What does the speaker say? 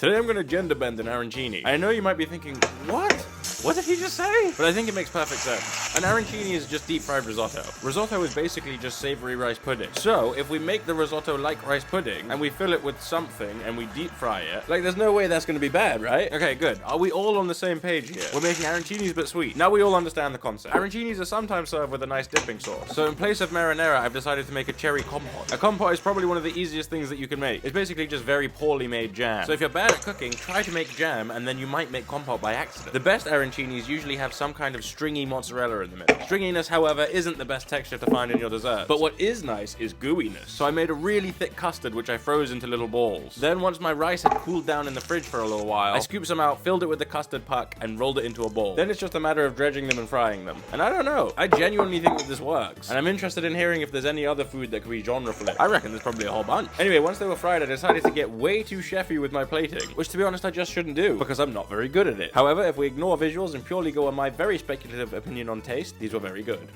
Today I'm gonna gender bend an arancini. I know you might be thinking, what? What did he just say? But I think it makes perfect sense. An arancini is just deep fried risotto. Risotto is basically just savory rice pudding. So if we make the risotto like rice pudding and we fill it with something and we deep fry it, like there's no way that's gonna be bad, right? Okay, good. Are we all on the same page here? We're making arancinis but sweet. Now we all understand the concept. Arancinis are sometimes served with a nice dipping sauce. So in place of marinara, I've decided to make a cherry compote. A compote is probably one of the easiest things that you can make. It's basically just very poorly made jam. So if you're bad at cooking, try to make jam and then you might make compote by accident. The best arancinis usually have some kind of stringy mozzarella in the middle. Stringiness, however, isn't the best texture to find in your dessert. But what is nice is gooiness. So I made a really thick custard which I froze into little balls. Then once my rice had cooled down in the fridge for a little while, I scooped some out, filled it with the custard puck, and rolled it into a ball. Then it's just a matter of dredging them and frying them. And I don't know, I genuinely think that this works. And I'm interested in hearing if there's any other food that could be genre flipped. I reckon there's probably a whole bunch. Anyway, once they were fried, I decided to get way too chefy with my plating, which to be honest I just shouldn't do, because I'm not very good at it. However, if we ignore visuals and purely go on my very speculative opinion on taste, these were very good.